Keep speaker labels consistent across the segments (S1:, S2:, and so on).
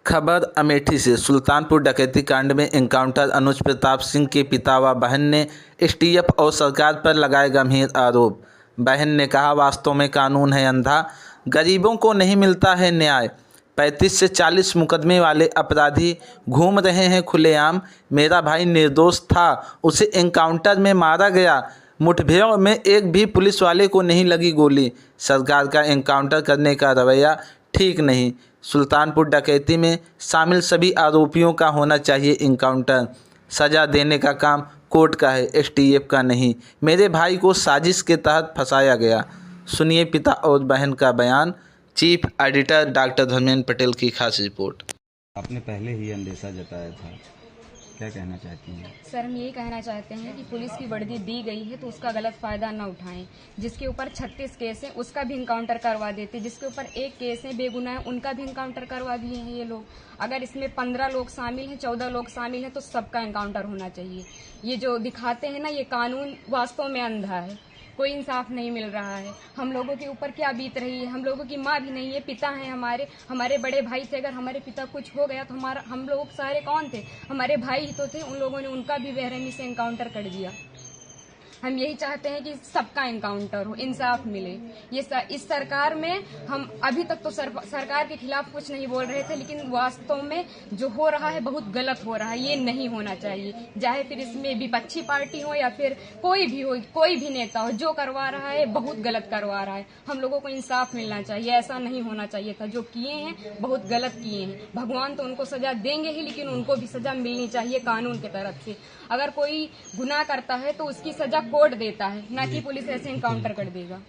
S1: खबर अमेठी से। सुल्तानपुर डकैती कांड में एनकाउंटर अनुज प्रताप सिंह के पिता व बहन ने एसटीएफ और सरकार पर लगाए गंभीर आरोप। बहन ने कहा, वास्तव में कानून है अंधा, गरीबों को नहीं मिलता है न्याय। 35 से 40 मुकदमे वाले अपराधी घूम रहे हैं खुलेआम। मेरा भाई निर्दोष था, उसे एनकाउंटर में मारा गया। मुठभेड़ में एक भी पुलिस वाले को नहीं लगी गोली। सरकार का एनकाउंटर करने का रवैया ठीक नहीं। सुल्तानपुर डकैती में शामिल सभी आरोपियों का होना चाहिए एनकाउंटर। सज़ा देने का काम कोर्ट का है, एसटीएफ का नहीं। मेरे भाई को साजिश के तहत फंसाया गया। सुनिए पिता और बहन का बयान। Chief editor doctor Dharmendra Patel की खास रिपोर्ट।
S2: आपने पहले ही अंदेशा जताया था, क्या कहना चाहती हैं?
S3: सर, हम यही कहना चाहते हैं कि पुलिस की वर्दी दी गई है तो उसका गलत फायदा न उठाएं। जिसके ऊपर 36 केस है उसका भी इनकाउंटर करवा देते, जिसके ऊपर एक केस है बेगुनाह है उनका भी इनकाउंटर करवा दिए हैं ये लोग। अगर इसमें 15 लोग शामिल हैं, 14 लोग शामिल हैं तो सबका इनकाउंटर होना चाहिए। ये जो दिखाते हैं ना, ये कानून वास्तव में अंधा है, कोई इंसाफ नहीं मिल रहा है। हम लोगों के ऊपर क्या बीत रही है, हम लोगों की माँ भी नहीं है, पिता हैं हमारे बड़े भाई थे। अगर हमारे पिता कुछ हो गया तो हम लोग सारे कौन थे? हमारे भाई ही तो थे। उन लोगों ने उनका भी बेरहमी से एनकाउंटर कर दिया। हम यही चाहते हैं कि सबका एनकाउंटर हो, इंसाफ मिले। इस सरकार में हम अभी तक तो सरकार के खिलाफ कुछ नहीं बोल रहे थे, लेकिन वास्तव में जो हो रहा है बहुत गलत हो रहा है। ये नहीं होना चाहिए, चाहे फिर इसमें विपक्षी पार्टी हो या फिर कोई भी हो, कोई भी नेता हो, जो करवा रहा है बहुत गलत करवा रहा है। हम लोगों को इंसाफ मिलना चाहिए, ऐसा नहीं होना चाहिए था। जो किए हैं बहुत गलत किए हैं। भगवान तो उनको सजा देंगे ही, लेकिन उनको भी सजा मिलनी चाहिए कानून की तरफ से। अगर कोई गुनाह करता है तो उसकी सजा कोर्ट देता है, ना कि पुलिस ऐसे एनकाउंटर कर देगा।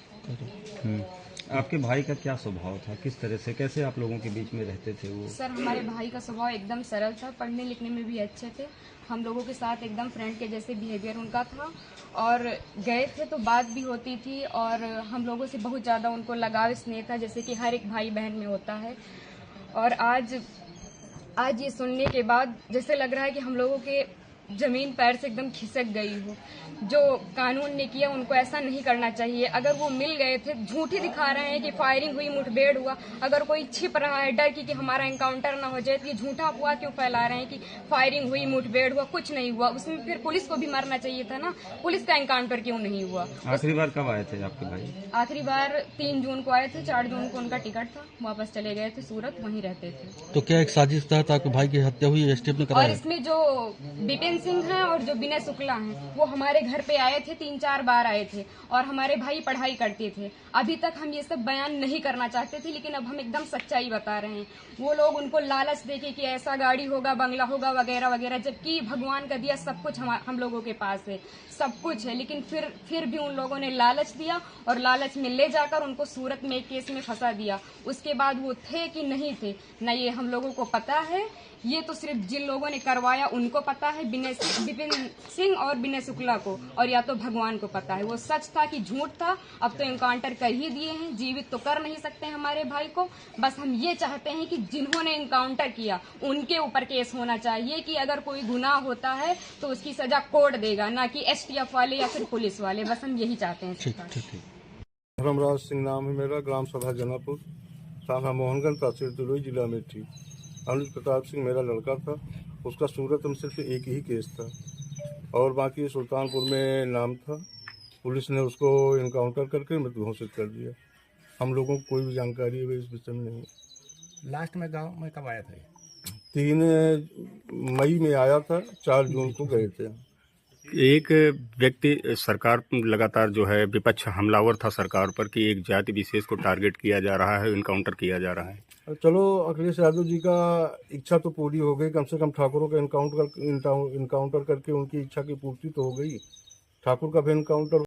S2: आपके भाई का क्या स्वभाव था, किस तरह से, कैसे आप लोगों के बीच में रहते थे वो?
S3: सर, हमारे भाई का स्वभाव एकदम सरल था, पढ़ने लिखने में भी अच्छे थे। हम लोगों के साथ एकदम फ्रेंड के जैसे बिहेवियर उनका था, और गए थे तो बात भी होती थी, और हम लोगों से बहुत ज़्यादा उनको लगाव स्नेह था, जैसे कि हर एक भाई बहन में होता है। और आज ये सुनने के बाद जैसे लग रहा है कि हम लोगों के जमीन पैर से एकदम खिसक गई हो। जो कानून ने किया उनको ऐसा नहीं करना चाहिए। अगर वो मिल गए थे, झूठी दिखा रहे हैं कि फायरिंग हुई, मुठभेड़ हुआ। अगर कोई छिप रहा है डर की कि हमारा एनकाउंटर ना हो जाए, तो ये झूठा अफवाह क्यों फैला रहे हैं कि फायरिंग हुई, मुठभेड़ हुआ? कुछ नहीं हुआ। उसमें फिर पुलिस को भी मरना चाहिए था ना, पुलिस का एनकाउंटर क्यों नहीं हुआ?
S2: आखिरी बार कब आए थे आपके भाई?
S3: आखिरी बार 3 जून को आए थे, 4 जून को उनका टिकट था, वापस चले गए थे सूरत, वहीं रहते थे।
S4: तो क्या एक साजिश तहत आपके भाई की हत्या हुई, एसटीएफ ने कराया?
S3: और इसमें जो विपिन सिंह हैं और जो विनय शुक्ला हैं, वो हमारे घर पे आए थे, 3-4 बार आए थे, और हमारे भाई पढ़ाई करते थे। अभी तक हम ये सब बयान नहीं करना चाहते थे, लेकिन अब हम एकदम सच्चाई बता रहे हैं। वो लोग उनको लालच देके कि ऐसा गाड़ी होगा, बंगला होगा, वगैरह वगैरह, जबकि भगवान का दिया सब कुछ हम लोगों के पास है, सब कुछ है, लेकिन फिर भी उन लोगों ने लालच दिया, और लालच में ले जाकर उनको सूरत में एक केस में फंसा दिया। उसके बाद वो थे कि नहीं थे न, ये हम लोगों को पता है। ये तो सिर्फ जिन लोगों ने करवाया उनको पता है, विपिन सिंह और विनय शुक्ला को, और या तो भगवान को पता है वो सच था कि झूठ था। अब तो एनकाउंटर कर ही दिए हैं, जीवित तो कर नहीं सकते हमारे भाई को। बस हम ये चाहते हैं कि जिन्होंने एनकाउंटर किया उनके ऊपर केस होना चाहिए, कि अगर कोई गुनाह होता है तो उसकी सजा कोर्ट देगा, ना कि एसटीएफ वाले या फिर पुलिस वाले। बस हम यही चाहते हैं।
S5: धर्मराज सिंह नाम है मेरा, ग्राम सभा जनापुर, थाना मोहनगंज, तहसील तुलई, जिला अमेठी। अनुज प्रताप सिंह मेरा लड़का था, उसका सूरत में सिर्फ एक ही केस था, और बाकी सुल्तानपुर में नाम था। पुलिस ने उसको इनकाउंटर करके मृत्यु घोषित कर दिया। हम लोगों को कोई भी जानकारी है इस विषय में नहीं।
S6: लास्ट में गांव में कब आया था?
S5: 3 मई में आया था, 4 जून को गए थे।
S7: एक व्यक्ति, सरकार लगातार जो है विपक्ष हमलावर था सरकार पर कि एक जाति विशेष को टारगेट किया जा रहा है, इनकाउंटर किया जा रहा है।
S5: चलो, अखिलेश यादव जी का इच्छा तो पूरी हो गई, कम से कम ठाकुरों का इनकाउंटर करके उनकी इच्छा की पूर्ति तो हो गई। ठाकुर का भी इनकाउंटर